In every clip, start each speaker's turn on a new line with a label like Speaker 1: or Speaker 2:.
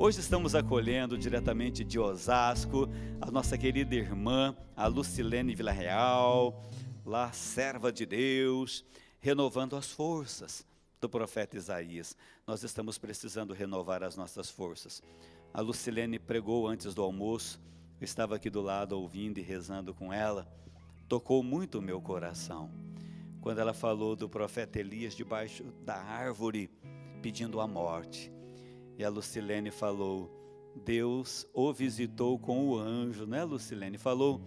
Speaker 1: Hoje estamos acolhendo diretamente de Osasco a nossa querida irmã, a Lucilene Villarreal, lá serva de Deus, renovando as forças do profeta Isaías. Nós estamos precisando renovar as nossas forças. A Lucilene pregou antes do almoço, eu estava aqui do lado ouvindo e rezando com ela, tocou muito o meu coração, quando ela falou do profeta Elias debaixo da árvore, pedindo a morte. E a Lucilene falou, Deus o visitou com o anjo, né, Lucilene? Falou,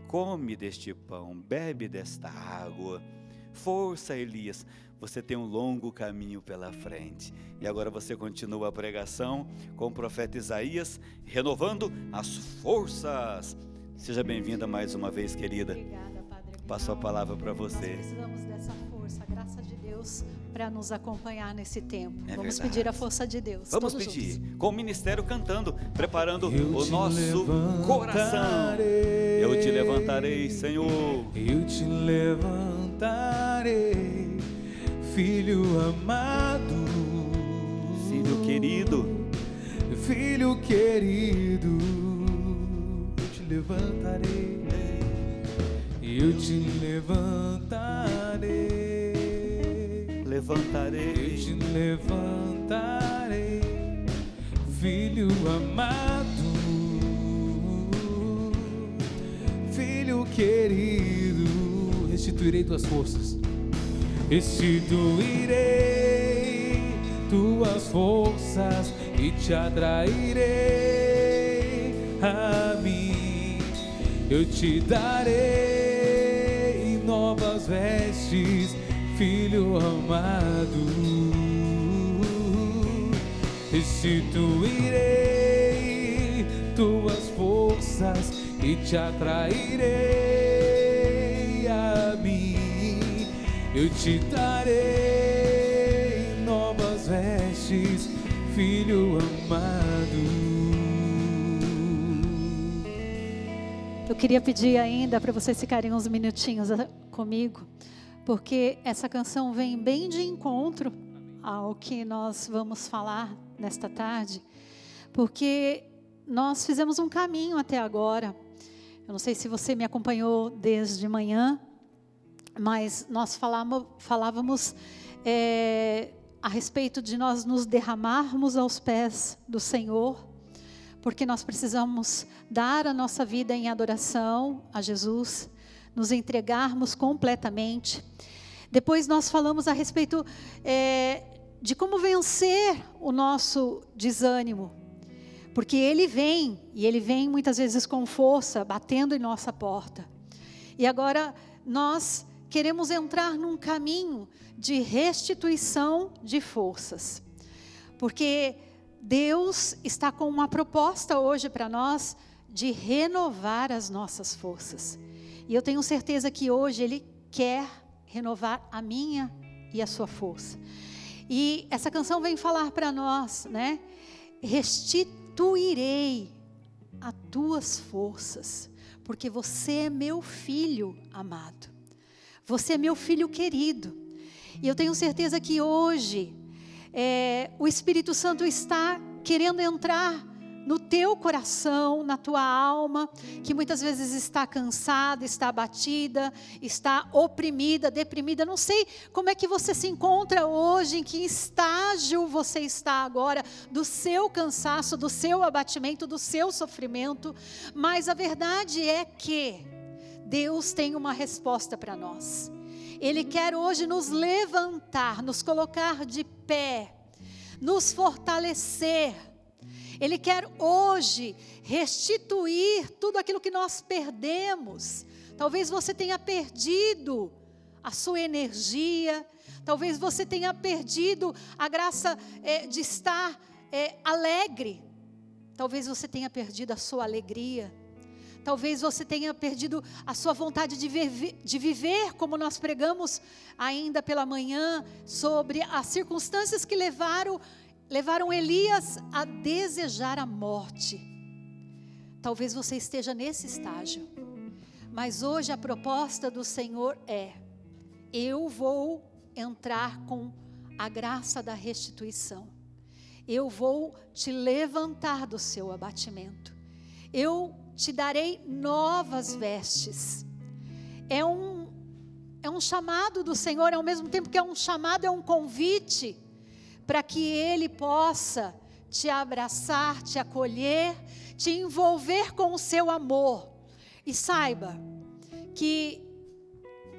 Speaker 1: come deste pão, bebe desta água. Força, Elias, você tem um longo caminho pela frente. E agora você continua a pregação com o profeta Isaías, renovando as forças. Seja bem-vinda mais uma vez, querida.
Speaker 2: Obrigada, Padre.
Speaker 1: Passo a palavra para você.
Speaker 2: Nós precisamos dessa força, a graça de Deus, para nos acompanhar nesse tempo. Vamos
Speaker 1: verdade.
Speaker 2: pedir a força de Deus.
Speaker 1: Vamos
Speaker 2: todos
Speaker 1: pedir,
Speaker 2: juntos.
Speaker 1: com o ministério cantando, preparando o nosso coração. Eu te levantarei, Senhor.
Speaker 3: Eu te levantarei, filho amado,
Speaker 1: Filho querido,
Speaker 3: filho querido. Eu te levantarei, eu te levantarei,
Speaker 1: levantarei.
Speaker 3: eu te levantarei, filho amado, filho querido. Restituirei tuas forças, restituirei tuas forças e te atrairei a mim. Eu te darei novas vestes, filho amado. Restituirei tuas forças e te atrairei a mim. Eu te darei novas vestes, filho amado.
Speaker 2: Eu queria pedir ainda para vocês ficarem uns minutinhos comigo, porque essa canção vem bem de encontro ao que nós vamos falar nesta tarde, porque nós fizemos um caminho até agora. Eu não sei se você me acompanhou desde manhã, mas nós falávamos a respeito de nós nos derramarmos aos pés do Senhor, porque nós precisamos dar a nossa vida em adoração a Jesus, nos entregarmos completamente. Depois nós falamos a respeito de como vencer o nosso desânimo, porque ele vem, e ele vem muitas vezes com força, batendo em nossa porta. E agora nós queremos entrar num caminho de restituição de forças, porque Deus está com uma proposta hoje para nós de renovar as nossas forças. E eu tenho certeza que hoje Ele quer renovar a minha e a sua força. E essa canção vem falar para nós, né? Restituirei as tuas forças, porque você é meu filho amado. Você é meu filho querido. E eu tenho certeza que hoje o Espírito Santo está querendo entrar no teu coração, na tua alma, que muitas vezes está cansada, está abatida, está oprimida, deprimida. Não sei como é que você se encontra hoje, em que estágio você está agora do seu cansaço, do seu abatimento, do seu sofrimento, mas a verdade é que Deus tem uma resposta para nós. Ele quer hoje nos levantar, nos colocar de pé, nos fortalecer. Ele quer hoje restituir tudo aquilo que nós perdemos. Talvez você tenha perdido a sua energia, talvez você tenha perdido a graça de estar alegre, talvez você tenha perdido a sua alegria. Talvez você tenha perdido a sua vontade de viver, como nós pregamos ainda pela manhã, sobre as circunstâncias que levaram Elias a desejar a morte. Talvez você esteja nesse estágio, mas hoje a proposta do Senhor é: eu vou entrar com a graça da restituição. eu vou te levantar do seu abatimento. Eu te darei novas vestes. É um chamado do Senhor, ao mesmo tempo que é um chamado, é um convite para que Ele possa te abraçar, te acolher, te envolver com o seu amor. E saiba que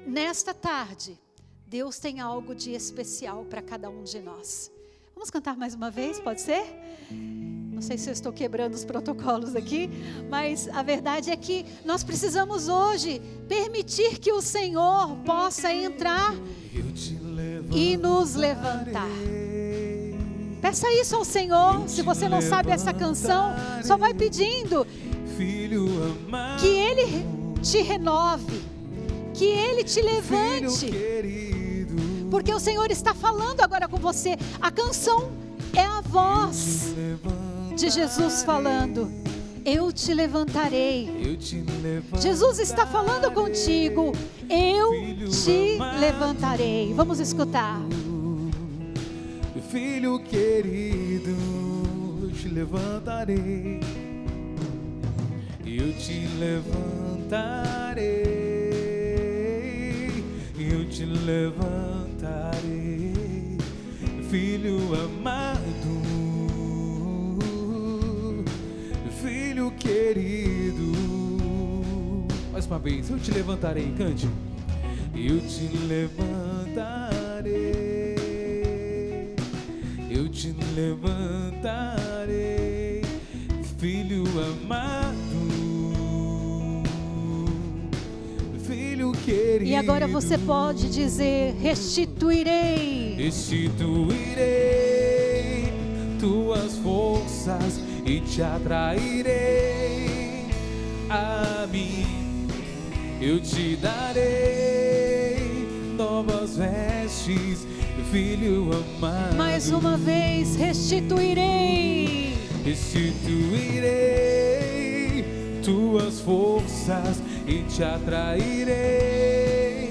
Speaker 2: nesta tarde, Deus tem algo de especial para cada um de nós. Vamos cantar mais uma vez, pode ser? Não sei se eu estou quebrando os protocolos aqui, mas a verdade é que nós precisamos hoje permitir que o Senhor possa entrar e nos levantar. Peça isso ao Senhor. Se você não sabe essa canção, só vai pedindo que Ele te renove, que Ele te levante, porque o Senhor está falando agora com você. A canção é a voz de Jesus falando: eu te levantarei. Jesus está falando contigo: eu te levantarei. Vamos escutar.
Speaker 3: Filho querido, eu te levantarei. Eu te levantarei. Eu te levantarei. Filho amado, filho querido. Mais uma vez, eu te levantarei, cante. Eu te levantarei. Eu te levantarei, filho amado, filho querido.
Speaker 2: E agora você pode dizer: restituirei.
Speaker 3: Restituirei tuas forças e te atrairei a mim. Eu te darei novas vestes, filho amado.
Speaker 2: Mais uma vez, restituirei.
Speaker 3: Restituirei tuas forças e te atrairei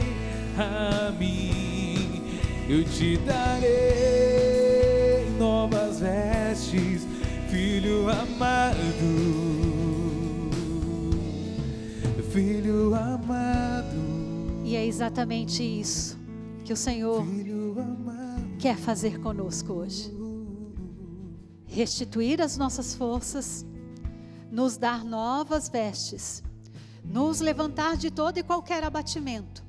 Speaker 3: a mim. Eu te darei novas vestes, filho amado. Filho amado.
Speaker 2: E é exatamente isso que o Senhor quer fazer conosco hoje. Restituir as nossas forças, nos dar novas vestes, nos levantar de todo e qualquer abatimento.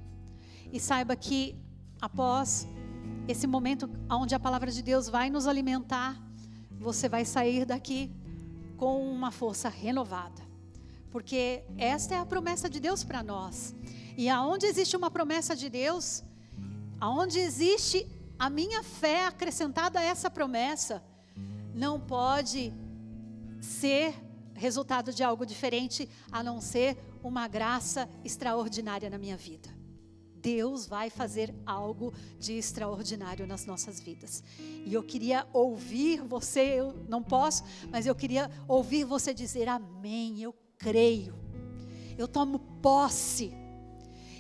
Speaker 2: E saiba que após esse momento onde a palavra de Deus vai nos alimentar, você vai sair daqui com uma força renovada. Porque esta é a promessa de Deus para nós. E aonde existe uma promessa de Deus, aonde existe a minha fé acrescentada a essa promessa, não pode ser resultado de algo diferente, a não ser uma graça extraordinária na minha vida. Deus vai fazer algo de extraordinário nas nossas vidas. E eu queria ouvir você, eu não posso, mas eu queria ouvir você dizer amém, eu creio. Eu tomo posse.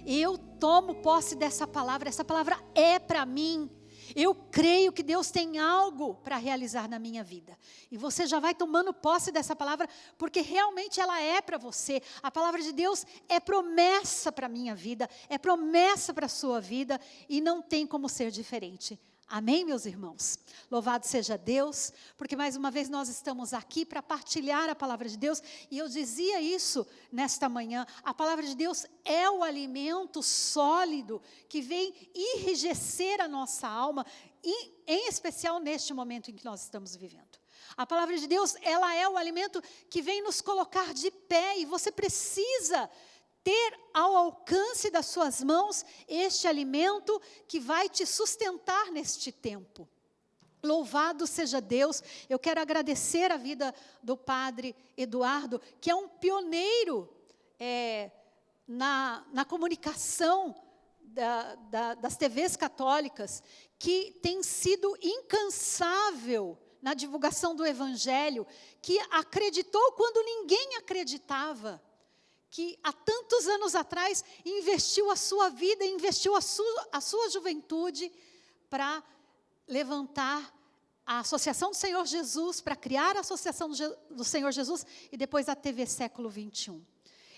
Speaker 2: Eu tomo posse dessa palavra, essa palavra é para mim. Eu creio que Deus tem algo para realizar na minha vida. E você já vai tomando posse dessa palavra, porque realmente ela é para você. A palavra de Deus é promessa para a minha vida, é promessa para a sua vida, e não tem como ser diferente. Amém, meus irmãos? Louvado seja Deus, porque mais uma vez nós estamos aqui para partilhar a palavra de Deus, e eu dizia isso nesta manhã, a palavra de Deus é o alimento sólido que vem enrijecer a nossa alma, em especial neste momento em que nós estamos vivendo. A palavra de Deus, ela é o alimento que vem nos colocar de pé, e você precisa ter ao alcance das suas mãos este alimento que vai te sustentar neste tempo. Louvado seja Deus. Eu quero agradecer a vida do Padre Eduardo, que é um pioneiro na comunicação das TVs católicas, que tem sido incansável na divulgação do Evangelho, que acreditou quando ninguém acreditava, que há tantos anos atrás investiu a sua vida, investiu a sua juventude para levantar a Associação do Senhor Jesus, para criar a Associação do Senhor Jesus, e depois a TV Século XXI.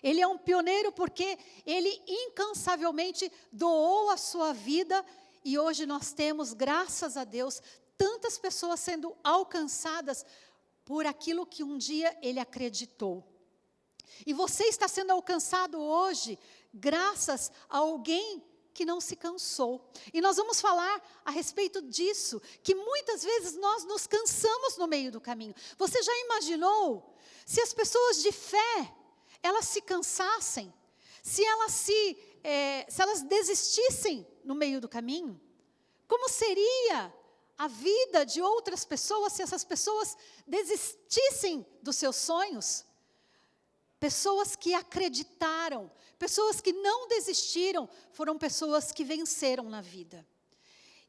Speaker 2: Ele é um pioneiro porque ele incansavelmente doou a sua vida, e hoje nós temos, graças a Deus, tantas pessoas sendo alcançadas por aquilo que um dia ele acreditou. E você está sendo alcançado hoje graças a alguém que não se cansou. E nós vamos falar a respeito disso, que muitas vezes nós nos cansamos no meio do caminho. Você já imaginou se as pessoas de fé, elas se cansassem, se elas desistissem no meio do caminho? Como seria a vida de outras pessoas se essas pessoas desistissem dos seus sonhos? Pessoas que acreditaram, pessoas que não desistiram, foram pessoas que venceram na vida.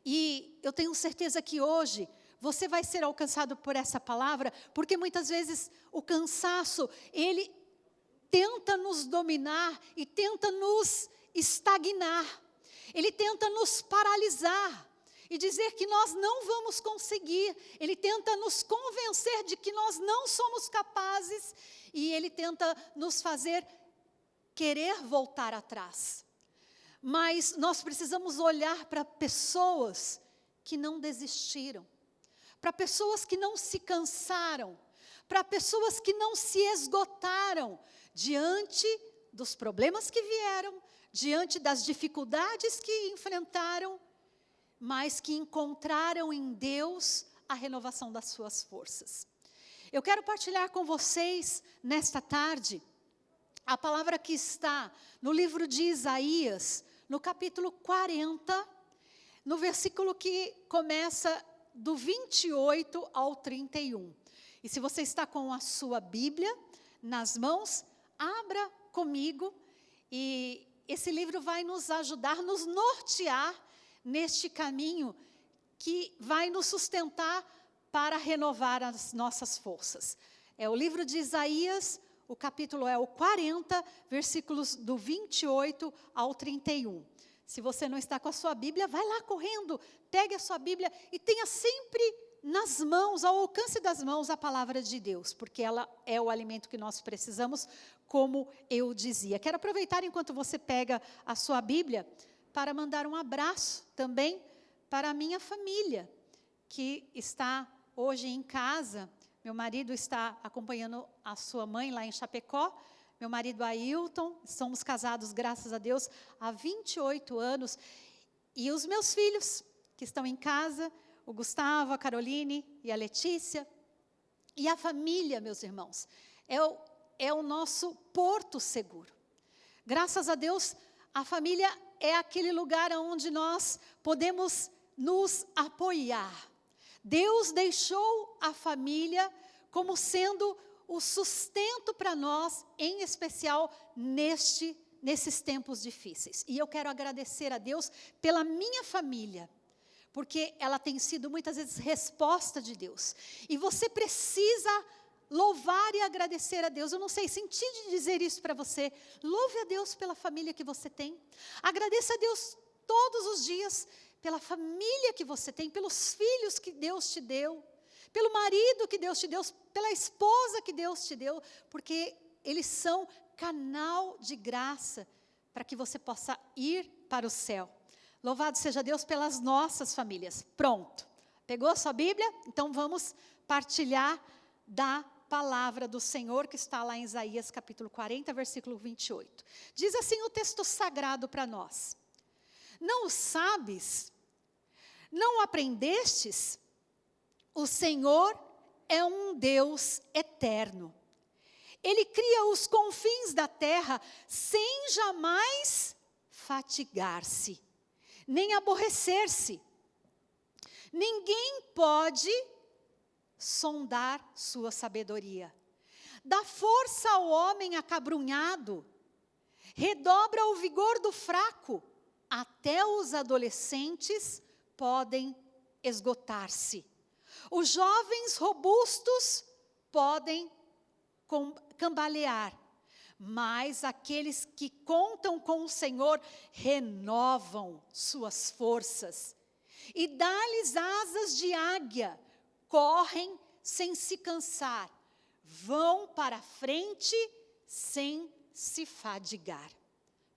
Speaker 2: E eu tenho certeza que hoje você vai ser alcançado por essa palavra, porque muitas vezes o cansaço, ele tenta nos dominar e tenta nos estagnar. Ele tenta nos paralisar e dizer que nós não vamos conseguir. Ele tenta nos convencer de que nós não somos capazes, e ele tenta nos fazer querer voltar atrás. Mas nós precisamos olhar para pessoas que não desistiram, para pessoas que não se cansaram, para pessoas que não se esgotaram diante dos problemas que vieram, diante das dificuldades que enfrentaram, mas que encontraram em Deus a renovação das suas forças. Eu quero partilhar com vocês, nesta tarde, a palavra que está no livro de Isaías, no capítulo 40, no versículo que começa do 28 ao 31. E se você está com a sua Bíblia nas mãos, abra comigo, e esse livro vai nos ajudar, nos nortear neste caminho que vai nos sustentar para renovar as nossas forças. É o livro de Isaías, o capítulo é o 40, versículos do 28 ao 31. Se você não está com a sua Bíblia, vai lá correndo, pegue a sua Bíblia e tenha sempre nas mãos, ao alcance das mãos, a palavra de Deus, porque ela é o alimento que nós precisamos, como eu dizia. Quero aproveitar enquanto você pega a sua Bíblia para mandar um abraço também para a minha família, que está hoje em casa. Meu marido está acompanhando a sua mãe lá em Chapecó, meu marido Ailton, somos casados, graças a Deus, há 28 anos, e os meus filhos, que estão em casa, o Gustavo, a Caroline e a Letícia, e a família, meus irmãos, é o nosso porto seguro. Graças a Deus, a família é aquele lugar onde nós podemos nos apoiar. Deus deixou a família como sendo o sustento para nós, em especial nesses tempos difíceis. E eu quero agradecer a Deus pela minha família, porque ela tem sido muitas vezes resposta de Deus. E você precisa louvar e agradecer a Deus. Eu não sei, senti de dizer isso para você. Louve a Deus pela família que você tem. Agradeça a Deus todos os dias pela família que você tem, pelos filhos que Deus te deu, pelo marido que Deus te deu, pela esposa que Deus te deu, porque eles são canal de graça para que você possa ir para o céu. Louvado seja Deus pelas nossas famílias. Pronto. Pegou a sua Bíblia? Então vamos partilhar da palavra do Senhor, que está lá em Isaías capítulo 40, versículo 28. Diz assim o texto sagrado para nós: não o sabes? Não aprendestes? O Senhor é um Deus eterno. Ele cria os confins da terra sem jamais fatigar-se, nem aborrecer-se. Ninguém pode sondar sua sabedoria. Dá força ao homem acabrunhado, redobra o vigor do fraco. Até os adolescentes podem esgotar-se. Os jovens robustos podem cambalear, mas aqueles que contam com o Senhor renovam suas forças e dá-lhes asas de águia, correm sem se cansar, vão para a frente sem se fadigar.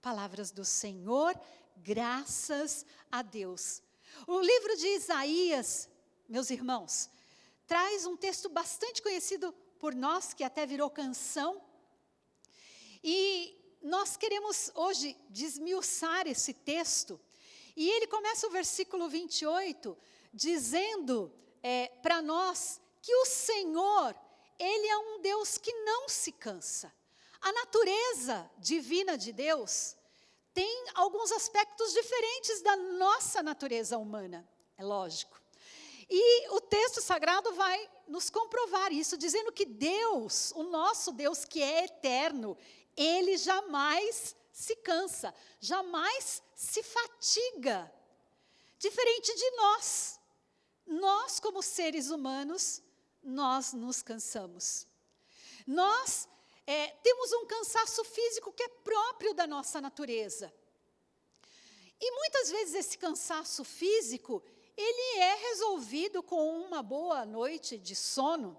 Speaker 2: Palavras do Senhor, graças a Deus. O livro de Isaías, meus irmãos, traz um texto bastante conhecido por nós, que até virou canção. E nós queremos hoje desmiuçar esse texto. E ele começa o versículo 28, dizendo para nós que o Senhor, Ele é um Deus que não se cansa. A natureza divina de Deus tem alguns aspectos diferentes da nossa natureza humana, é lógico. E o texto sagrado vai nos comprovar isso, dizendo que Deus, o nosso Deus que é eterno, Ele jamais se cansa, jamais se fatiga. Diferente de nós. Nós, como seres humanos, nós nos cansamos. Nós temos um cansaço físico que é próprio da nossa natureza. E muitas vezes esse cansaço físico, ele é resolvido com uma boa noite de sono.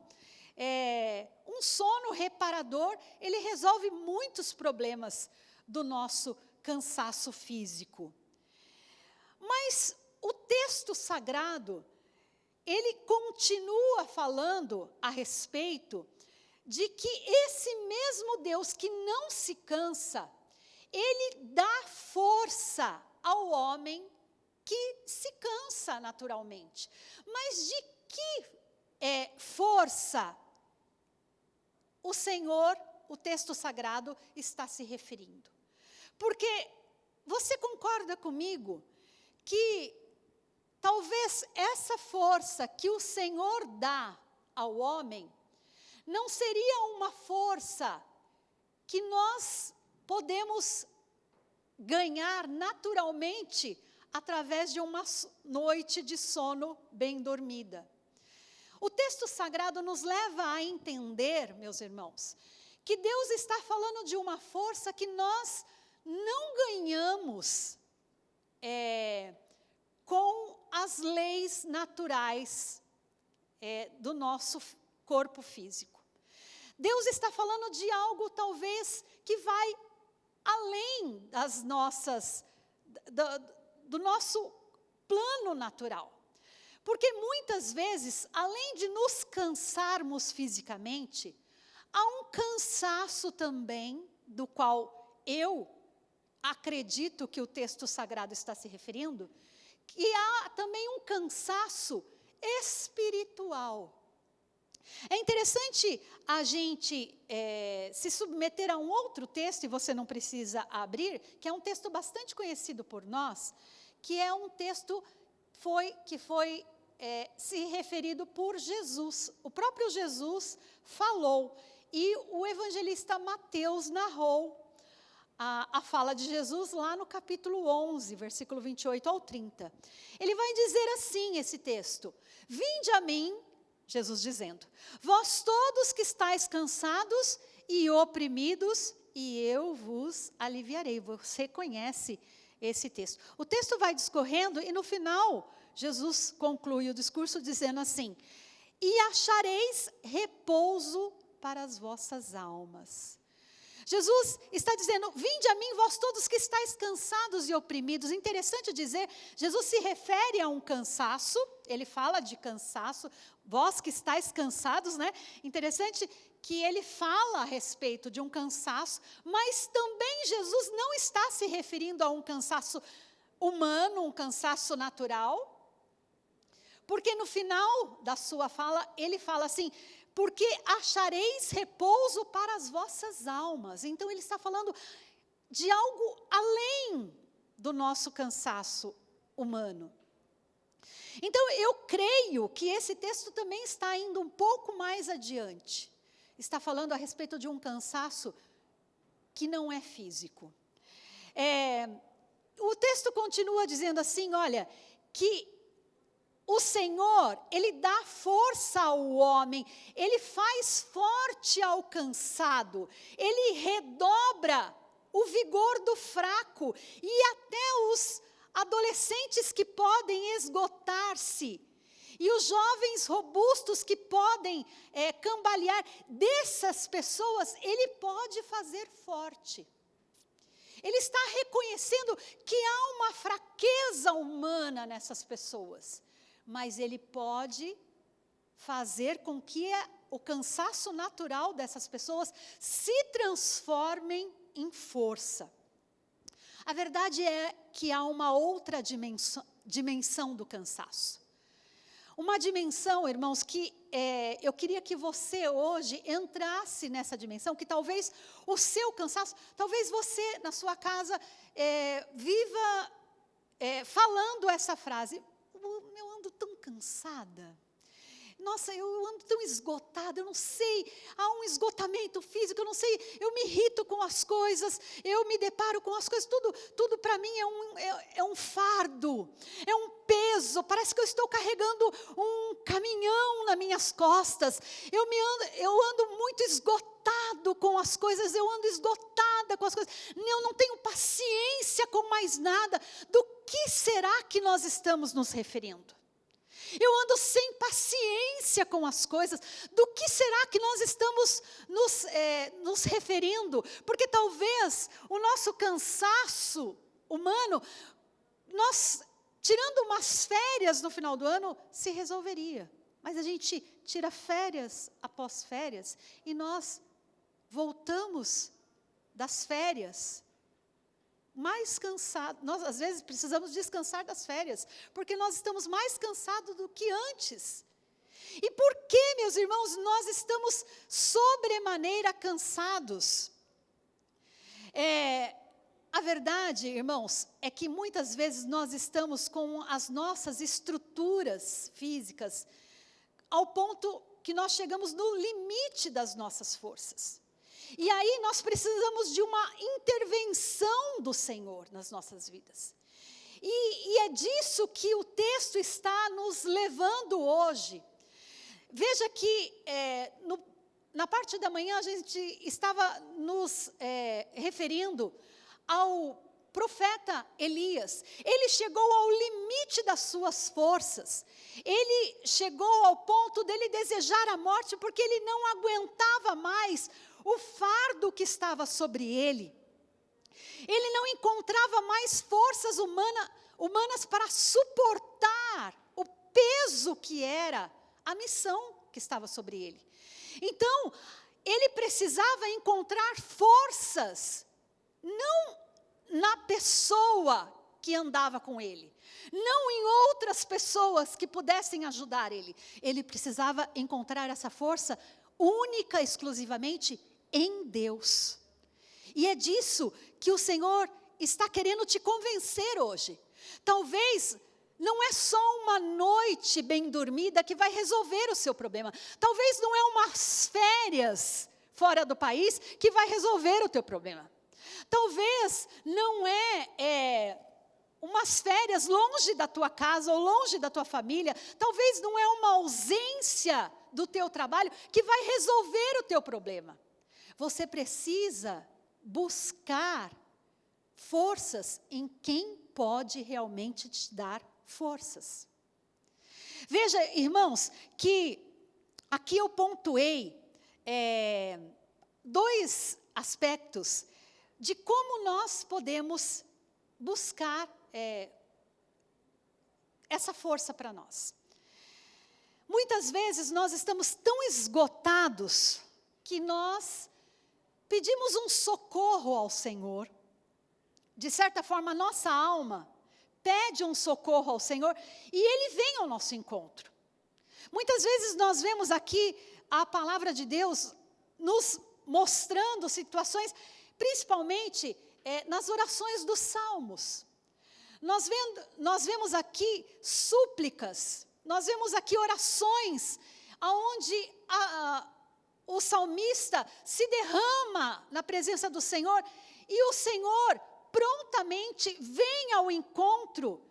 Speaker 2: Um sono reparador, ele resolve muitos problemas do nosso cansaço físico. Mas o texto sagrado, ele continua falando a respeito de que esse mesmo Deus que não se cansa, Ele dá força ao homem que se cansa naturalmente. Mas de que força o Senhor, o texto sagrado, está se referindo? Porque você concorda comigo que talvez essa força que o Senhor dá ao homem não seria uma força que nós podemos ganhar naturalmente através de uma noite de sono bem dormida. O texto sagrado nos leva a entender, meus irmãos, que Deus está falando de uma força que nós não ganhamos com as leis naturais do nosso corpo físico. Deus está falando de algo talvez que vai além das nossas, do nosso plano natural. Porque muitas vezes, além de nos cansarmos fisicamente, há um cansaço também, do qual eu acredito que o texto sagrado está se referindo, que há também um cansaço espiritual. É interessante a gente se submeter a um outro texto, e você não precisa abrir, que é um texto bastante conhecido por nós, que é um texto que foi se referido por Jesus. O próprio Jesus falou, e o evangelista Mateus narrou a fala de Jesus lá no capítulo 11, versículo 28 ao 30. Ele vai dizer assim, esse texto: vinde a mim, Jesus dizendo, vós todos que estáis cansados e oprimidos, e eu vos aliviarei. Você conhece esse texto. O texto vai discorrendo e no final, Jesus conclui o discurso dizendo assim: e achareis repouso para as vossas almas. Jesus está dizendo, vinde a mim, vós todos que estáis cansados e oprimidos. Interessante dizer, Jesus se refere a um cansaço, ele fala de cansaço, vós que estáis cansados, né? Interessante que ele fala a respeito de um cansaço, mas também Jesus não está se referindo a um cansaço humano, um cansaço natural, porque no final da sua fala, ele fala assim, porque achareis repouso para as vossas almas. Então ele está falando de algo além do nosso cansaço humano. Então eu creio que esse texto também está indo um pouco mais adiante. Está falando a respeito de um cansaço que não é físico. O texto continua dizendo assim, olha, que o Senhor, Ele dá força ao homem, Ele faz forte ao cansado, Ele redobra o vigor do fraco, e até os adolescentes que podem esgotar-se, E os jovens robustos que podem cambalear, dessas pessoas, ele pode fazer forte. Ele está reconhecendo que há uma fraqueza humana nessas pessoas, mas ele pode fazer com que o cansaço natural dessas pessoas se transformem em força. A verdade é que há uma outra dimensão do cansaço. Uma dimensão, irmãos, que eu queria que você hoje entrasse nessa dimensão, que talvez o seu cansaço, talvez você na sua casa viva falando essa frase: eu ando tão cansada. Nossa, eu ando tão esgotada, eu não sei, há um esgotamento físico, eu não sei, eu me irrito com as coisas, eu me deparo com as coisas, tudo para mim é um fardo, é um peso, parece que eu estou carregando um caminhão nas minhas costas, eu ando muito esgotado com as coisas, eu ando esgotada com as coisas, eu não tenho paciência com mais nada. Do que será que nós estamos nos referindo? Eu ando sem paciência com as coisas. Do que será que nós estamos nos referindo? Porque talvez o nosso cansaço humano, nós, tirando umas férias no final do ano, se resolveria. Mas a gente tira férias após férias e nós voltamos das férias mais cansado. Nós às vezes precisamos descansar das férias, porque nós estamos mais cansados do que antes. E por que, meus irmãos, nós estamos sobremaneira cansados? A verdade, irmãos, é que muitas vezes nós estamos com as nossas estruturas físicas ao ponto que nós chegamos no limite das nossas forças. E aí nós precisamos de uma intervenção do Senhor nas nossas vidas. E é disso que o texto está nos levando hoje. Veja que na parte da manhã a gente estava nos referindo ao profeta Elias. Ele chegou ao limite das suas forças. Ele chegou ao ponto dele desejar a morte porque ele não aguentava mais o fardo que estava sobre ele. Ele não encontrava mais forças humanas para suportar o peso que era a missão que estava sobre ele. Então, ele precisava encontrar forças, não na pessoa que andava com ele, não em outras pessoas que pudessem ajudar ele. Ele precisava encontrar essa força única, exclusivamente em Deus. E é disso que o Senhor está querendo te convencer hoje. Talvez não é só uma noite bem dormida que vai resolver o seu problema. Talvez não é umas férias fora do país que vai resolver o teu problema. Talvez não é umas férias longe da tua casa ou longe da tua família. Talvez não é uma ausência do teu trabalho que vai resolver o teu problema. Você precisa buscar forças em quem pode realmente te dar forças. Veja, irmãos, que aqui eu pontuei 2 aspectos de como nós podemos buscar essa força para nós. Muitas vezes nós estamos tão esgotados que nós pedimos um socorro ao Senhor. De certa forma, a nossa alma pede um socorro ao Senhor e Ele vem ao nosso encontro. Muitas vezes nós vemos aqui a palavra de Deus nos mostrando situações, principalmente nas orações dos salmos. Nós vemos aqui súplicas, nós vemos aqui orações, onde o salmista se derrama na presença do Senhor, e o Senhor prontamente vem ao encontro,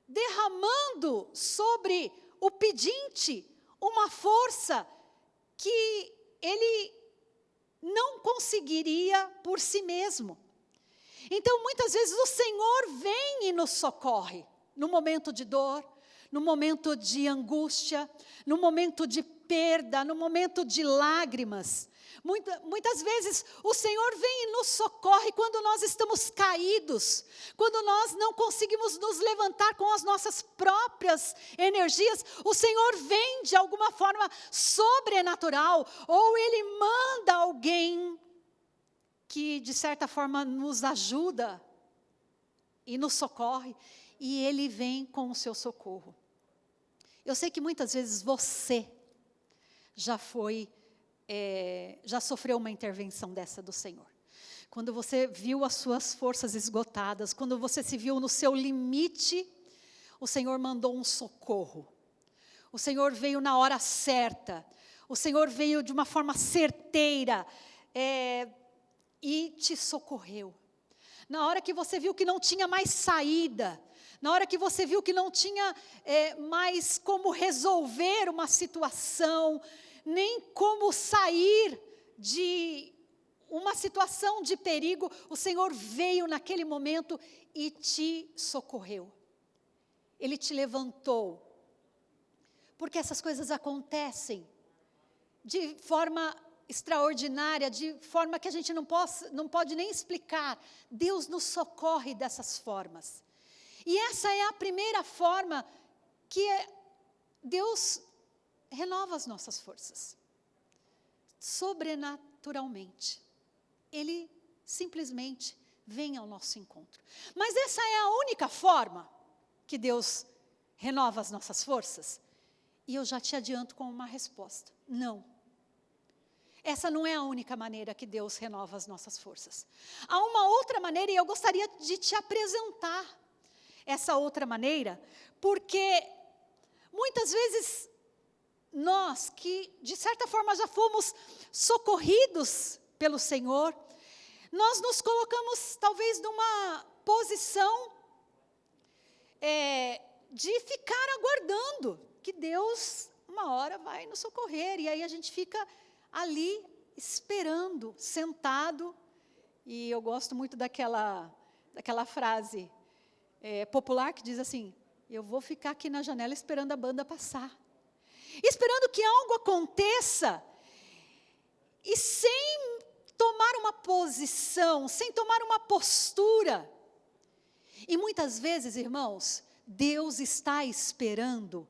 Speaker 2: derramando sobre o pedinte uma força que ele não conseguiria por si mesmo. Então, muitas vezes o Senhor vem e nos socorre no momento de dor, no momento de angústia, no momento de perda, no momento de lágrimas. Muitas vezes o Senhor vem e nos socorre quando nós estamos caídos, quando nós não conseguimos nos levantar com as nossas próprias energias. O Senhor vem de alguma forma sobrenatural, ou Ele manda alguém que de certa forma nos ajuda e nos socorre, e Ele vem com o seu socorro. Eu sei que muitas vezes você já sofreu uma intervenção dessa do Senhor. Quando você viu as suas forças esgotadas, quando você se viu no seu limite, o Senhor mandou um socorro. O Senhor veio na hora certa. O Senhor veio de uma forma certeira e te socorreu. Na hora que você viu que não tinha mais saída, na hora que você viu que não tinha mais como resolver uma situação, nem como sair de uma situação de perigo, o Senhor veio naquele momento e te socorreu. Ele te levantou. Porque essas coisas acontecem de forma extraordinária, de forma que a gente não pode nem explicar. Deus nos socorre dessas formas. E essa é a primeira forma que Deus renova as nossas forças. Sobrenaturalmente. Ele simplesmente vem ao nosso encontro. Mas essa é a única forma que Deus renova as nossas forças? E eu já te adianto com uma resposta. Não. Essa não é a única maneira que Deus renova as nossas forças. Há uma outra maneira, e eu gostaria de te apresentar essa outra maneira, porque muitas vezes nós que de certa forma já fomos socorridos pelo Senhor, nós nos colocamos talvez numa posição de ficar aguardando que Deus uma hora vai nos socorrer, e aí a gente fica ali esperando, sentado. E eu gosto muito daquela frase popular que diz assim: eu vou ficar aqui na janela esperando a banda passar, esperando que algo aconteça, e sem tomar uma posição, sem tomar uma postura. E muitas vezes, irmãos, Deus está esperando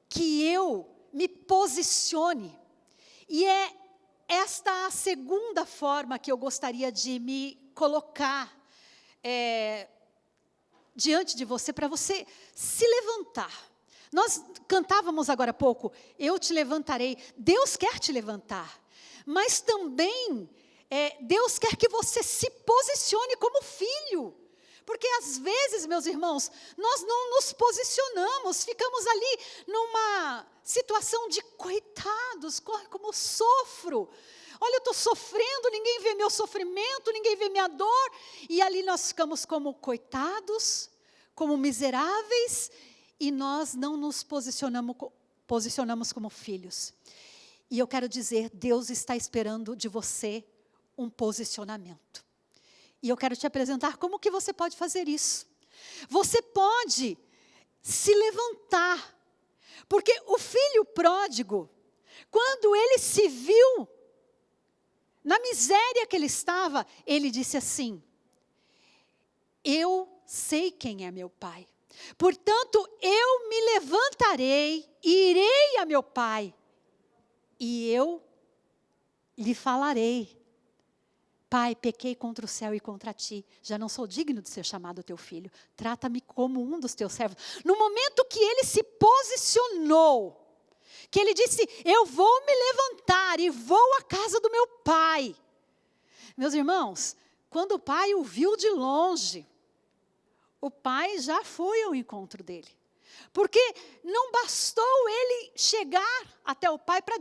Speaker 2: que eu me posicione. E é esta a segunda forma que eu gostaria de me colocar diante de você, para você se levantar. Nós cantávamos agora há pouco, eu te levantarei. Deus quer te levantar, mas também Deus quer que você se posicione como filho. Porque às vezes, meus irmãos, nós não nos posicionamos, ficamos ali numa situação de coitados, como sofro. Olha, eu estou sofrendo, ninguém vê meu sofrimento, ninguém vê minha dor. E ali nós ficamos como coitados, como miseráveis, e nós não nos posicionamos como filhos. E eu quero dizer, Deus está esperando de você um posicionamento. E eu quero te apresentar como que você pode fazer isso. Você pode se levantar. Porque o filho pródigo, quando ele se viu na miséria que ele estava, ele disse assim: eu sei quem é meu pai. Portanto, eu me levantarei e irei a meu pai. E eu lhe falarei: Pai, pequei contra o céu e contra ti, já não sou digno de ser chamado teu filho, trata-me como um dos teus servos. No momento que ele se posicionou, que ele disse: eu vou me levantar e vou à casa do meu pai. Meus irmãos, quando o pai o viu de longe, o pai já foi ao encontro dele. Porque não bastou ele chegar até o pai para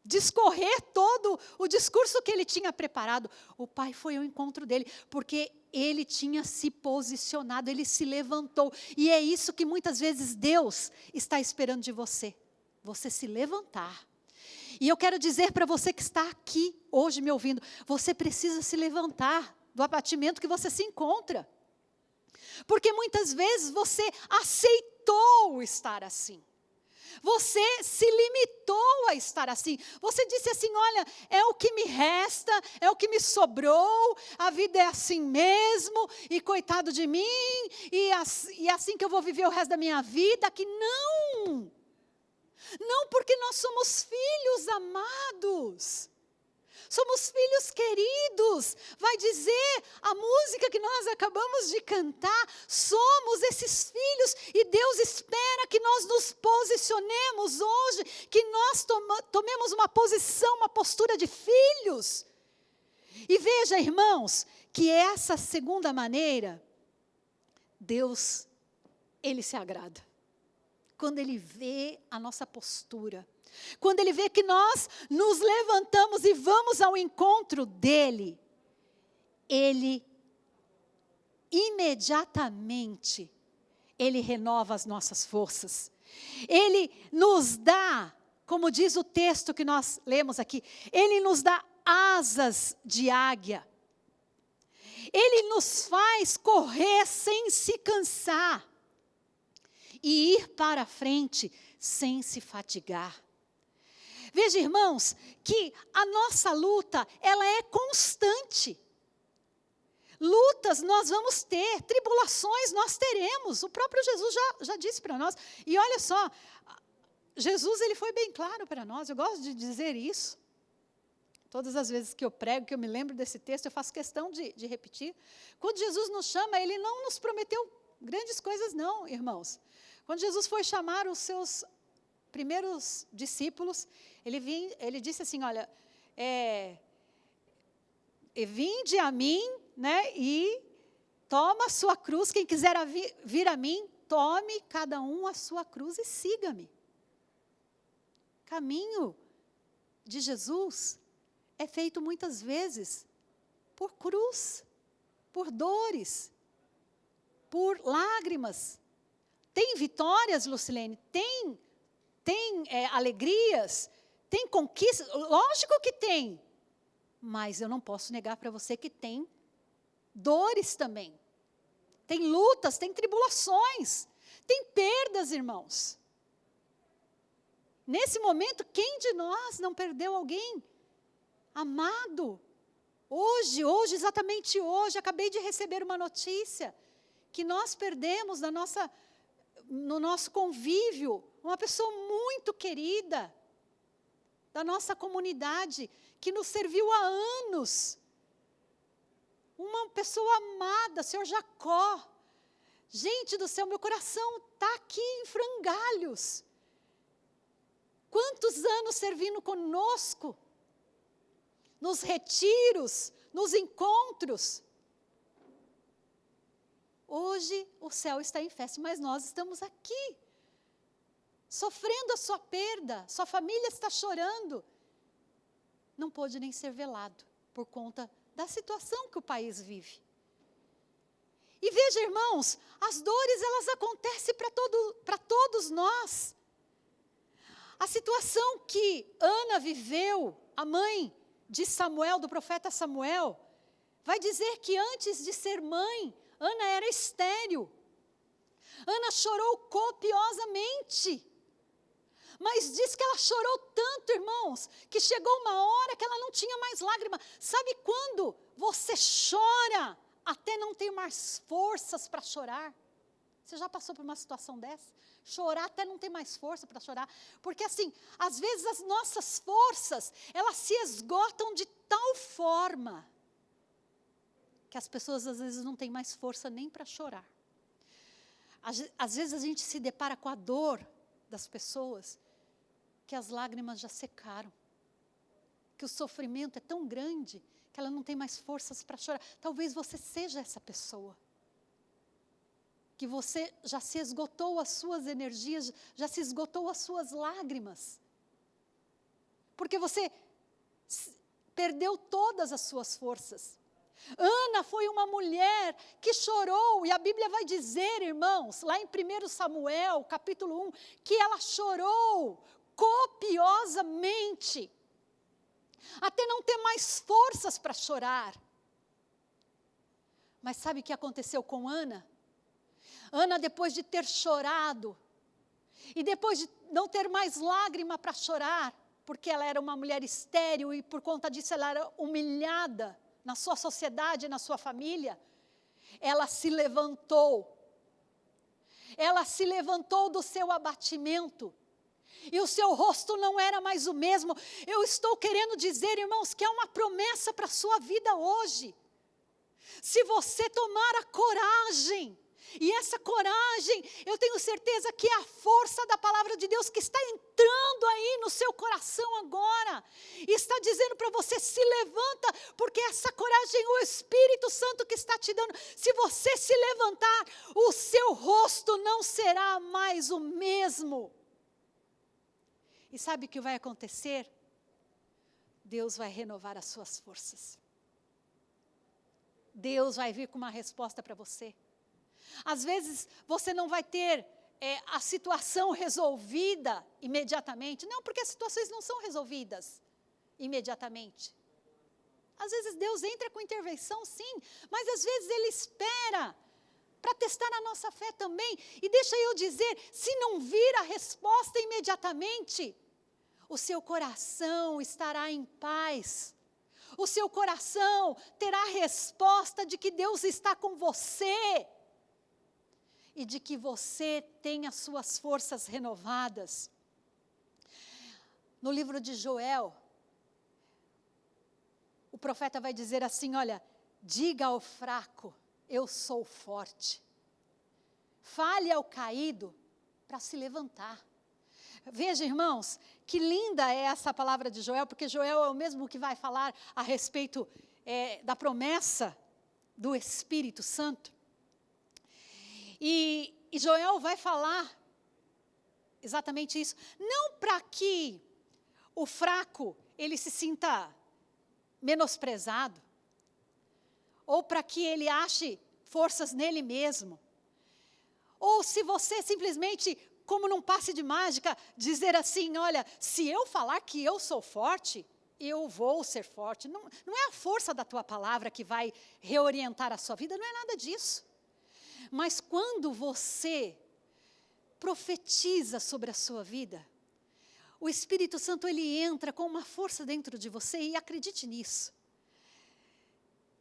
Speaker 2: discorrer todo o discurso que ele tinha preparado. O pai foi ao encontro dele, porque ele tinha se posicionado, ele se levantou. E é isso que muitas vezes Deus está esperando de você. Você se levantar. E eu quero dizer para você que está aqui hoje me ouvindo, você precisa se levantar do abatimento que você se encontra. Porque muitas vezes você aceitou aceitou estar assim. Você se limitou a estar assim. Você disse assim, olha, é o que me resta, é o que me sobrou, a vida é assim mesmo, e coitado de mim, e assim que eu vou viver o resto da minha vida, que não. Não, porque nós somos filhos amados. Somos filhos queridos, vai dizer a música que nós acabamos de cantar, somos esses filhos e Deus espera que nós nos posicionemos hoje, que nós tomemos uma posição, uma postura de filhos. E veja, irmãos, que essa segunda maneira, Deus, Ele se agrada. Quando Ele vê a nossa postura, quando Ele vê que nós nos levantamos e vamos ao encontro dEle, Ele imediatamente, Ele renova as nossas forças. Ele nos dá, como diz o texto que nós lemos aqui, Ele nos dá asas de águia. Ele nos faz correr sem se cansar e ir para a frente sem se fatigar. Veja, irmãos, que a nossa luta, ela é constante. Lutas nós vamos ter, tribulações nós teremos. O próprio Jesus já disse para nós. E olha só, Jesus ele foi bem claro para nós, eu gosto de dizer isso. Todas as vezes que eu prego, que eu me lembro desse texto, eu faço questão de repetir. Quando Jesus nos chama, Ele não nos prometeu grandes coisas não, irmãos. Quando Jesus foi chamar os seus primeiros discípulos, ele disse assim, olha, vinde a mim, né, e toma a sua cruz, quem quiser vir a mim, tome cada um a sua cruz e siga-me. Caminho de Jesus é feito muitas vezes por cruz, por dores, por lágrimas. Tem vitórias, Lucilene, tem alegrias, tem conquistas, lógico que tem, mas eu não posso negar para você que tem dores também, tem lutas, tem tribulações, tem perdas, irmãos. Nesse momento, quem de nós não perdeu alguém amado? Hoje, exatamente hoje, acabei de receber uma notícia, que nós perdemos no nosso convívio, uma pessoa muito querida, da nossa comunidade, que nos serviu há anos, uma pessoa amada, Senhor Jacó. Gente do céu, meu coração está aqui em frangalhos. Quantos anos servindo conosco, nos retiros, nos encontros. Hoje o céu está em festa, mas nós estamos aqui, sofrendo a sua perda, sua família está chorando. Não pôde nem ser velado, por conta da situação que o país vive. E veja, irmãos, as dores elas acontecem para todos nós. A situação que Ana viveu, a mãe de Samuel, do profeta Samuel, vai dizer que antes de ser mãe, Ana era estéril. Ana chorou copiosamente. Mas diz que ela chorou tanto, irmãos, que chegou uma hora que ela não tinha mais lágrima. Sabe quando você chora até não ter mais forças para chorar? Você já passou por uma situação dessa? Chorar até não ter mais força para chorar. Porque assim, às vezes as nossas forças, elas se esgotam de tal forma que as pessoas às vezes não têm mais força nem para chorar. Às vezes a gente se depara com a dor das pessoas, que as lágrimas já secaram, que o sofrimento é tão grande, que ela não tem mais forças para chorar. Talvez você seja essa pessoa, que você já se esgotou as suas energias, já se esgotou as suas lágrimas, porque você perdeu todas as suas forças. Ana foi uma mulher que chorou, e a Bíblia vai dizer, irmãos, lá em 1 Samuel, capítulo 1, que ela chorou copiosamente, até não ter mais forças para chorar. Mas sabe o que aconteceu com Ana? Ana, depois de ter chorado, E depois de não ter mais lágrima para chorar, porque ela era uma mulher estéril e por conta disso ela era humilhada na sua sociedade, na sua família, ela se levantou. Ela se levantou do seu abatimento. E o seu rosto não era mais o mesmo. Eu estou querendo dizer, irmãos, que é uma promessa para a sua vida hoje. Se você tomar a coragem, e essa coragem, eu tenho certeza que é a força da palavra de Deus que está entrando aí no seu coração agora. E está dizendo para você, se levanta, porque essa coragem, o Espírito Santo que está te dando. Se você se levantar, o seu rosto não será mais o mesmo. E sabe o que vai acontecer? Deus vai renovar as suas forças. Deus vai vir com uma resposta para você. Às vezes você não vai ter a situação resolvida imediatamente. Não, porque as situações não são resolvidas imediatamente. Às vezes Deus entra com intervenção, sim, mas às vezes Ele espera para testar a nossa fé também. E deixa eu dizer, se não vir a resposta imediatamente, o seu coração estará em paz. O seu coração terá a resposta de que Deus está com você. E de que você tem as suas forças renovadas. No livro de Joel, o profeta vai dizer assim, olha, diga ao fraco, eu sou forte. Fale ao caído para se levantar. Veja, irmãos, que linda é essa palavra de Joel, porque Joel é o mesmo que vai falar a respeito da promessa do Espírito Santo. E Joel vai falar exatamente isso. Não para que o fraco, ele se sinta menosprezado, ou para que ele ache forças nele mesmo, ou se você simplesmente, como num passe de mágica, dizer assim, olha, se eu falar que eu sou forte, eu vou ser forte. Não é a força da tua palavra que vai reorientar a sua vida, não é nada disso. Mas quando você profetiza sobre a sua vida, o Espírito Santo ele entra com uma força dentro de você, e acredite nisso.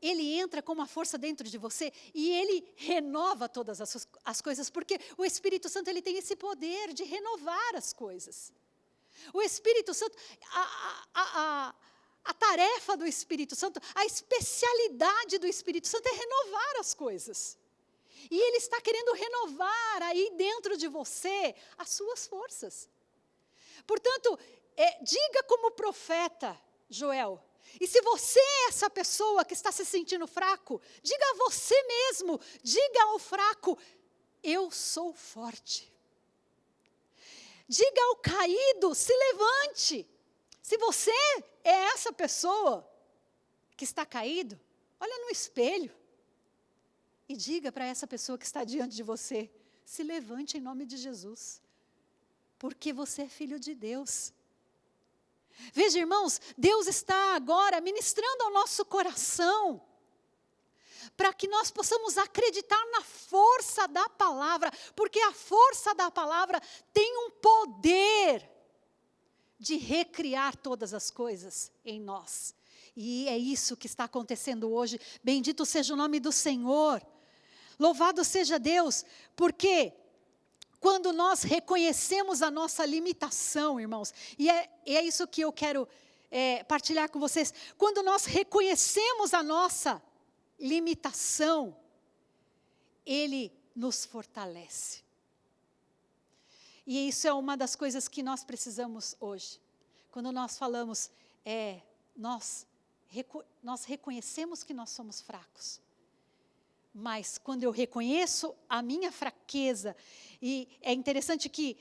Speaker 2: Ele entra com uma força dentro de você e ele renova todas as coisas, porque o Espírito Santo ele tem esse poder de renovar as coisas. O Espírito Santo, a tarefa do Espírito Santo, a especialidade do Espírito Santo é renovar as coisas. E Ele está querendo renovar aí dentro de você as suas forças. Portanto, diga como profeta, Joel. E se você é essa pessoa que está se sentindo fraco, diga a você mesmo, diga ao fraco, eu sou forte. Diga ao caído, se levante. Se você é essa pessoa que está caído, olha no espelho. E diga para essa pessoa que está diante de você, se levante em nome de Jesus, porque você é filho de Deus. Veja, irmãos, Deus está agora ministrando ao nosso coração, para que nós possamos acreditar na força da palavra, porque a força da palavra tem um poder de recriar todas as coisas em nós. E é isso que está acontecendo hoje. Bendito seja o nome do Senhor. Louvado seja Deus, porque quando nós reconhecemos a nossa limitação, irmãos, e é isso que eu quero partilhar com vocês, quando nós reconhecemos a nossa limitação, Ele nos fortalece. E isso é uma das coisas que nós precisamos hoje. Quando nós falamos, nós reconhecemos que nós somos fracos. Mas quando eu reconheço a minha fraqueza, e é interessante que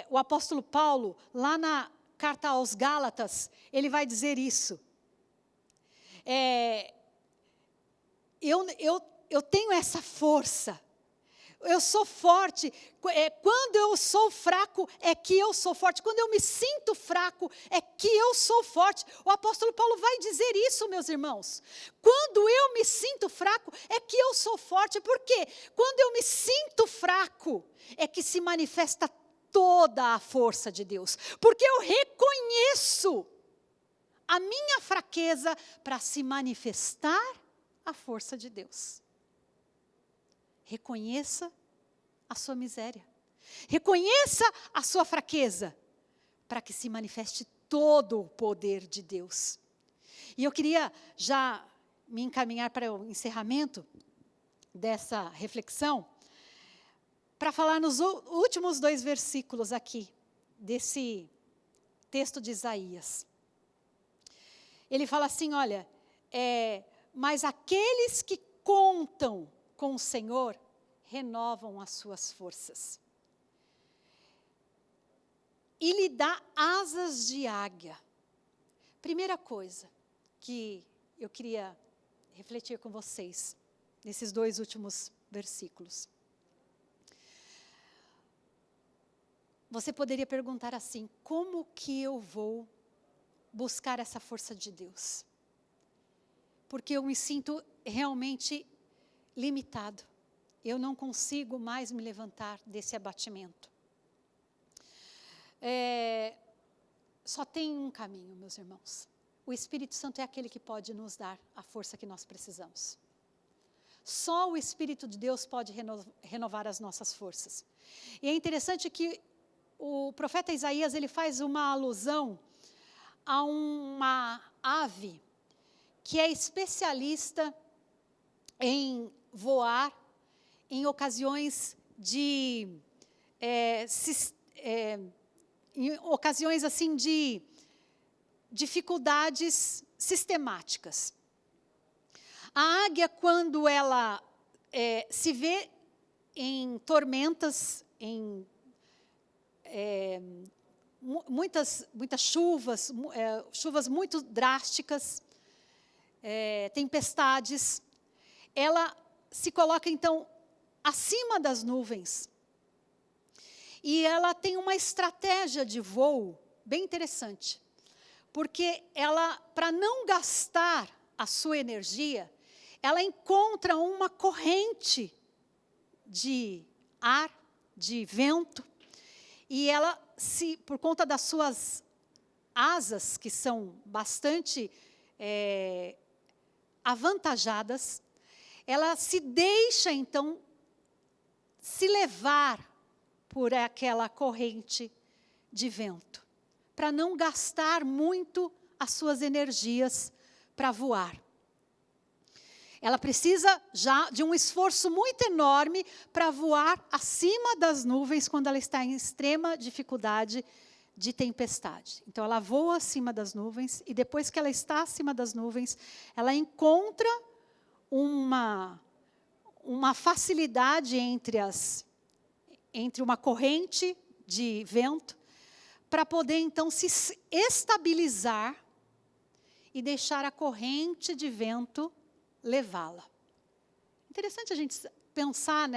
Speaker 2: o apóstolo Paulo, lá na carta aos Gálatas, ele vai dizer isso. Eu tenho essa força, eu sou forte, quando eu sou fraco é que eu sou forte, quando eu me sinto fraco é que eu sou forte. O apóstolo Paulo vai dizer isso, meus irmãos. Quando eu me sinto fraco é que eu sou forte, porque quando eu me sinto fraco é que se manifesta toda a força de Deus, porque eu reconheço a minha fraqueza para se manifestar a força de Deus. Reconheça a sua miséria. Reconheça a sua fraqueza para que se manifeste todo o poder de Deus. E eu queria já me encaminhar para o encerramento dessa reflexão, para falar nos últimos 2 versículos aqui, desse texto de Isaías. Ele fala assim, olha, mas aqueles que contam com o Senhor, renovam as suas forças. E lhe dá asas de águia. Primeira coisa que eu queria refletir com vocês, nesses 2 últimos versículos. Você poderia perguntar assim, como que eu vou buscar essa força de Deus? Porque eu me sinto realmente limitado. Eu não consigo mais me levantar desse abatimento. Só tem um caminho, meus irmãos. O Espírito Santo é aquele que pode nos dar a força que nós precisamos. Só o Espírito de Deus pode renovar as nossas forças. E é interessante que o profeta Isaías, ele faz uma alusão a uma ave que é especialista em voar em ocasiões em ocasiões assim de dificuldades sistemáticas. A águia, quando ela se vê em tormentas, em muitas chuvas, chuvas muito drásticas, tempestades, ela se coloca então acima das nuvens. E ela tem uma estratégia de voo bem interessante, porque ela, para não gastar a sua energia, ela encontra uma corrente de ar, de vento, e ela, por conta das suas asas, que são bastante avantajadas, ela se deixa, então, se levar por aquela corrente de vento, para não gastar muito as suas energias para voar. Ela precisa já de um esforço muito enorme para voar acima das nuvens quando ela está em extrema dificuldade de tempestade. Então, ela voa acima das nuvens e depois que ela está acima das nuvens, ela encontra uma facilidade entre uma corrente de vento para poder, então, se estabilizar e deixar a corrente de vento levá-la. Interessante a gente pensar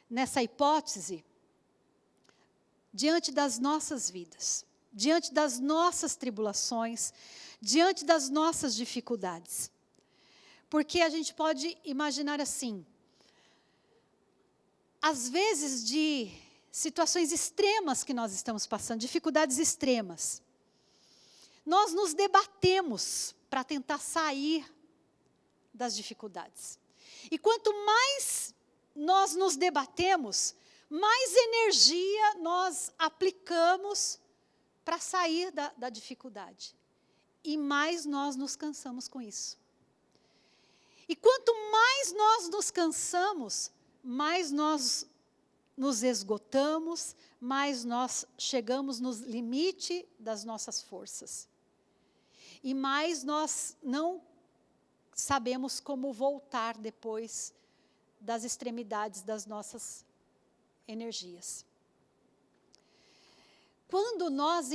Speaker 2: nessa hipótese diante das nossas vidas, diante das nossas tribulações, diante das nossas dificuldades. Porque a gente pode imaginar assim, às vezes de situações extremas que nós estamos passando, dificuldades extremas, nós nos debatemos para tentar sair das dificuldades. E quanto mais nós nos debatemos, mais energia nós aplicamos para sair da dificuldade. E mais nós nos cansamos com isso. E quanto mais nós nos cansamos, mais nós nos esgotamos, mais nós chegamos no limite das nossas forças. E mais nós não sabemos como voltar depois das extremidades das nossas energias. Quando nós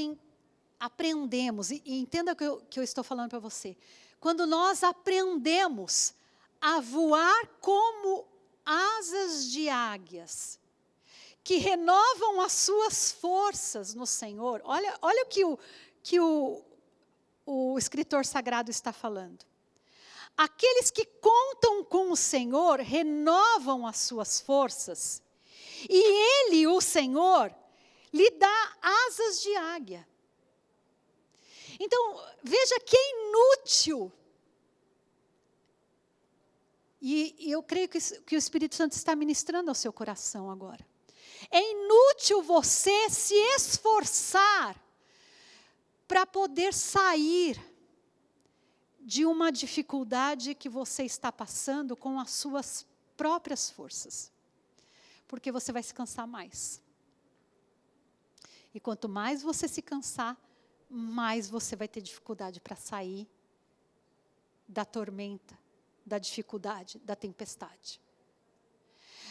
Speaker 2: aprendemos, e entenda o que eu estou falando para você, quando nós aprendemos a voar como asas de águias, que renovam as suas forças no Senhor, olha o que o escritor sagrado está falando. Aqueles que contam com o Senhor renovam as suas forças, e Ele, o Senhor, lhe dá asas de águia. Então, veja que é inútil. E eu creio que o Espírito Santo está ministrando ao seu coração agora. É inútil você se esforçar para poder sair de uma dificuldade que você está passando com as suas próprias forças. Porque você vai se cansar mais. E quanto mais você se cansar, mais você vai ter dificuldade para sair da tormenta, da dificuldade, da tempestade.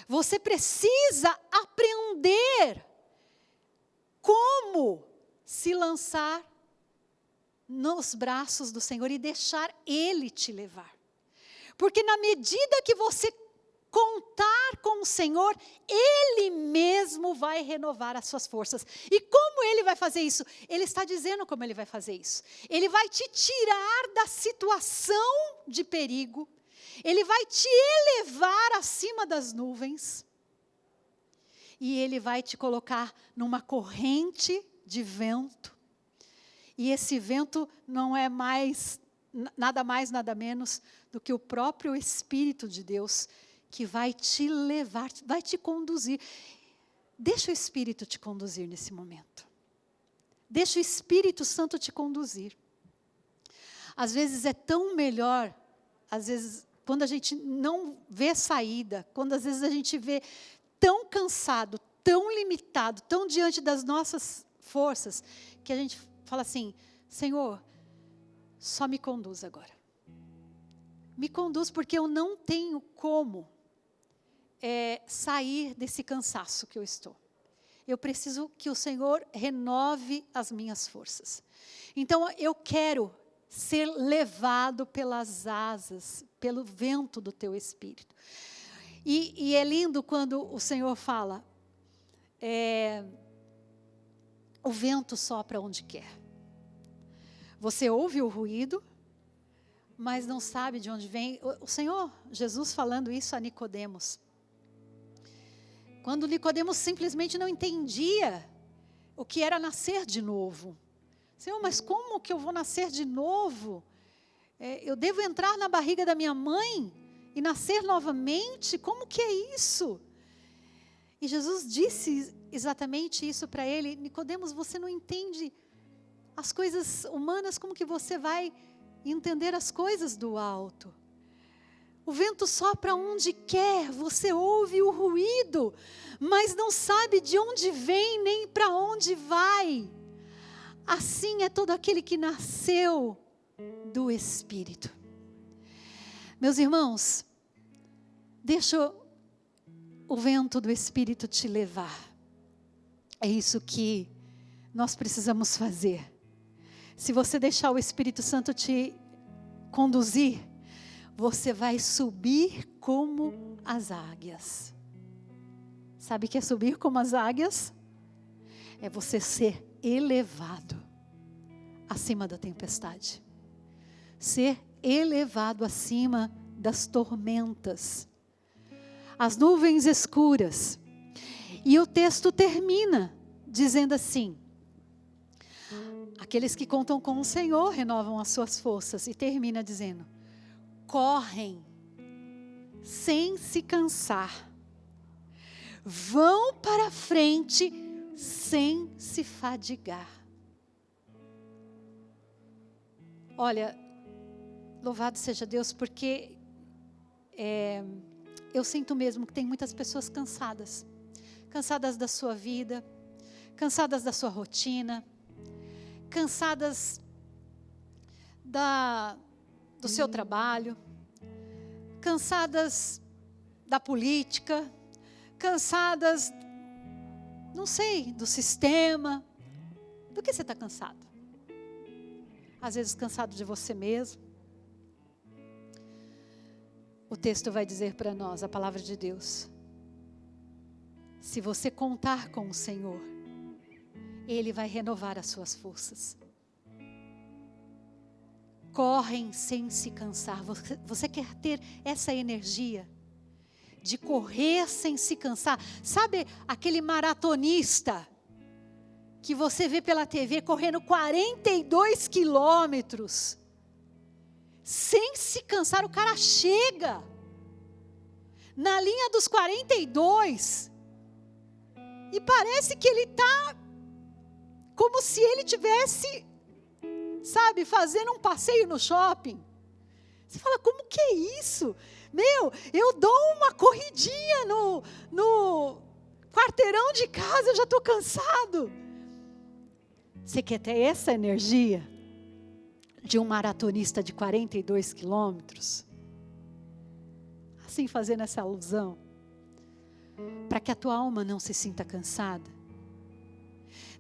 Speaker 2: Você precisa aprender como se lançar nos braços do Senhor e deixar Ele te levar. Porque na medida que você contar com o Senhor, Ele mesmo vai renovar as suas forças. E como Ele vai fazer isso? Ele está dizendo como Ele vai fazer isso. Ele vai te tirar da situação de perigo. Ele vai te elevar acima das nuvens. E Ele vai te colocar numa corrente de vento. E esse vento não é nada mais, nada menos do que o próprio Espírito de Deus, que vai te levar, vai te conduzir. Deixa o Espírito te conduzir nesse momento. Deixa o Espírito Santo te conduzir. Às vezes é tão melhor, às vezes, quando a gente não vê saída, quando às vezes a gente vê tão cansado, tão limitado, tão diante das nossas forças, que a gente fala assim: Senhor, só me conduz agora. Me conduz, porque eu não tenho como sair desse cansaço que eu estou. Eu preciso que o Senhor renove as minhas forças. Então, eu quero ser levado pelas asas, pelo vento do teu Espírito. E é lindo quando o Senhor fala, o vento sopra onde quer. Você ouve o ruído, mas não sabe de onde vem. O Senhor, Jesus falando isso a Nicodemos. Quando Nicodemos simplesmente não entendia o que era nascer de novo. Senhor, mas como que eu vou nascer de novo? Eu devo entrar na barriga da minha mãe e nascer novamente? Como que é isso? E Jesus disse exatamente isso para ele: Nicodemos, você não entende as coisas humanas, como que você vai entender as coisas do alto? O vento sopra onde quer, você ouve o ruído, mas não sabe de onde vem nem para onde vai. Assim é todo aquele que nasceu do Espírito. Meus irmãos, deixa o vento do Espírito te levar. É isso que nós precisamos fazer. Se você deixar o Espírito Santo te conduzir, você vai subir como as águias. Sabe o que é subir como as águias? É você ser elevado acima da tempestade. Ser elevado acima das tormentas. As nuvens escuras. E o texto termina dizendo assim: aqueles que contam com o Senhor renovam as suas forças. E termina dizendo: correm sem se cansar, vão para frente sem se fadigar. Olha, louvado seja Deus, porque eu sinto mesmo que tem muitas pessoas cansadas. Cansadas da sua vida, cansadas da sua rotina, cansadas do seu trabalho, cansadas da política, cansadas, não sei, do sistema. Do que você está cansado? Às vezes cansado de você mesmo. O texto vai dizer para nós, a palavra de Deus: se você contar com o Senhor, Ele vai renovar as suas forças. Correm sem se cansar. Você quer ter essa energia de correr sem se cansar? Sabe aquele maratonista que você vê pela TV correndo 42 quilômetros, sem se cansar, o cara chega na linha dos 42 e parece que ele está como se ele tivesse, sabe, fazendo um passeio no shopping. Você fala, como que é isso? Meu, eu dou uma corridinha no quarteirão de casa, eu já estou cansado. Você quer ter essa energia de um maratonista de 42 quilômetros? Assim, fazendo essa alusão, para que a tua alma não se sinta cansada.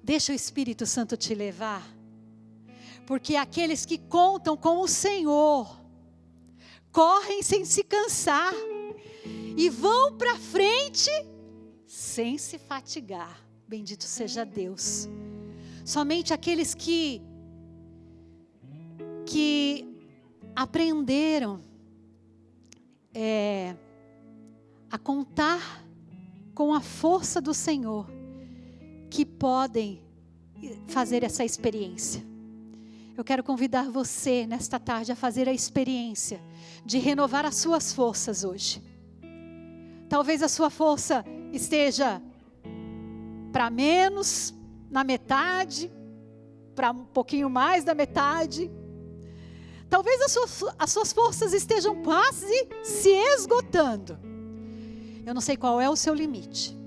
Speaker 2: Deixa o Espírito Santo te levar, porque aqueles que contam com o Senhor, correm sem se cansar, e vão para frente, sem se fatigar. Bendito seja Deus. Somente aqueles que aprenderam a contar com a força do Senhor, que podem fazer essa experiência. Eu quero convidar você nesta tarde a fazer a experiência de renovar as suas forças hoje. Talvez a sua força esteja para menos, na metade, para um pouquinho mais da metade. Talvez as suas forças estejam quase se esgotando. Eu não sei qual é o seu limite,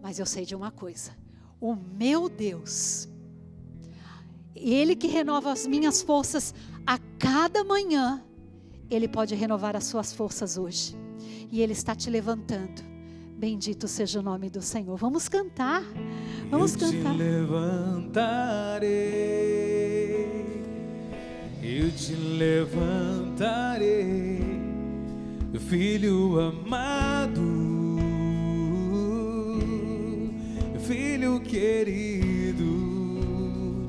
Speaker 2: mas eu sei de uma coisa: o meu Deus, Ele que renova as minhas forças a cada manhã, Ele pode renovar as suas forças hoje, e Ele está te levantando. Bendito seja o nome do Senhor. Vamos cantar, vamos cantar.
Speaker 3: Eu te levantarei, eu te levantarei, filho amado, filho querido,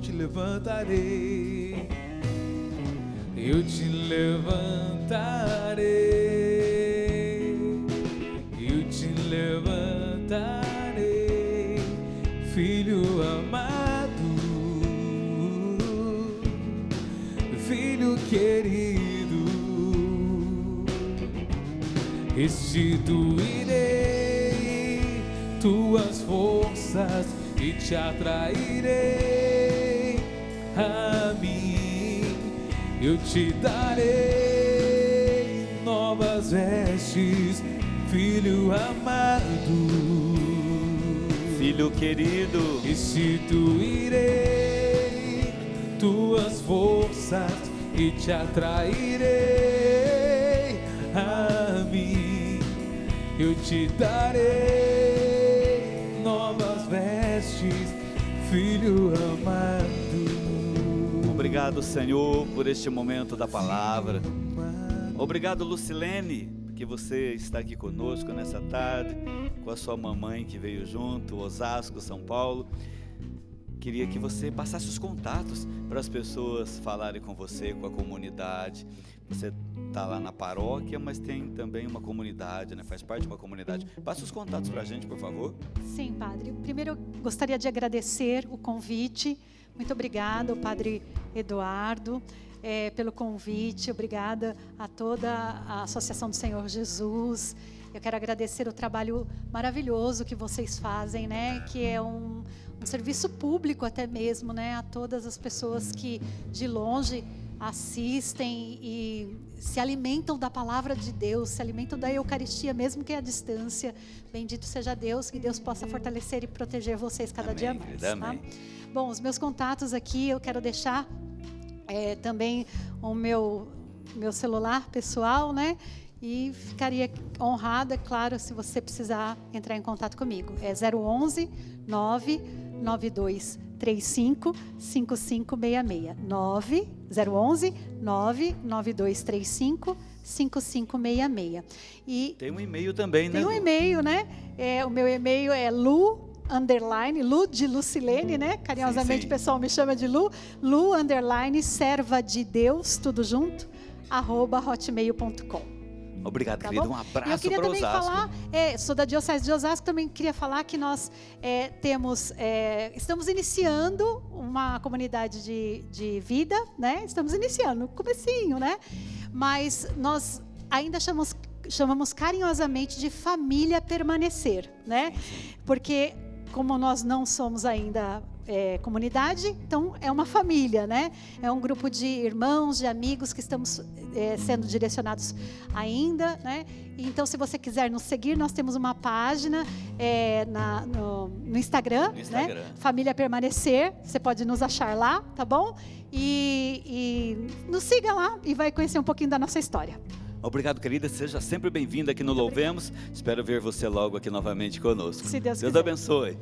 Speaker 3: te levantarei, eu te levantarei, eu te levantarei, filho amado, filho querido, restituirei tuas forças e te atrairei a mim. Eu te darei novas vestes, filho amado,
Speaker 1: Filho querido,
Speaker 3: restituirei tuas forças e te atrairei a mim. Eu te darei novas vestes, filho amado.
Speaker 1: obrigado, Senhor, por este momento da palavra. Obrigado, Lucilene, que você está aqui conosco nessa tarde, com a sua mamãe que veio junto, Osasco, São Paulo. Queria que você passasse os contatos para as pessoas falarem com você, com a comunidade. Você está lá na paróquia, mas tem também uma comunidade, né? Faz parte de uma comunidade. Passa os contatos para a gente, por favor.
Speaker 2: Sim, Padre. Primeiro, eu gostaria de agradecer o convite. Muito obrigada, o Padre Eduardo, pelo convite. Obrigada a toda a Associação do Senhor Jesus. Eu quero agradecer o trabalho maravilhoso que vocês fazem, né? Que é um serviço público até mesmo, né? A todas as pessoas que de longe assistem e se alimentam da palavra de Deus, se alimentam da Eucaristia, mesmo que à distância. Bendito seja Deus, que Deus possa fortalecer e proteger vocês cada dia mais. Tá? Bom, os meus contatos aqui, eu quero deixar também o meu celular pessoal, né? E ficaria honrada, é claro, se você precisar entrar em contato comigo. É 011 992 35 5566. 011 992 35 5566. E
Speaker 1: tem um e-mail também, né?
Speaker 2: Tem um e-mail, né? O meu e-mail é Lu de Lucilene, né? Carinhosamente sim. O pessoal me chama de Lu _serva de Deus, tudo junto, @hotmail.com.
Speaker 1: Obrigado,
Speaker 2: Tá
Speaker 1: querida.
Speaker 2: bom?
Speaker 1: Um
Speaker 2: E eu
Speaker 1: abraço
Speaker 2: queria
Speaker 1: para
Speaker 2: também
Speaker 1: Osasco.
Speaker 2: falar, sou da Diocese de Osasco, também queria falar que nós estamos iniciando uma comunidade de vida, né? Estamos iniciando, comecinho, né? Mas nós ainda chamamos carinhosamente de família permanecer, né? Porque como nós não somos ainda comunidade, então é uma família, né? É um grupo de irmãos, de amigos que estamos sendo direcionados ainda, né? Então, se você quiser nos seguir, nós temos uma página no Instagram, né? Família Permanecer. Você pode nos achar lá, tá bom? E nos siga lá e vai conhecer um pouquinho da nossa história.
Speaker 1: Obrigado, querida. Seja sempre bem-vinda aqui no Louvemos. Espero ver você logo aqui novamente conosco.
Speaker 2: Se Deus quiser.
Speaker 1: Deus abençoe.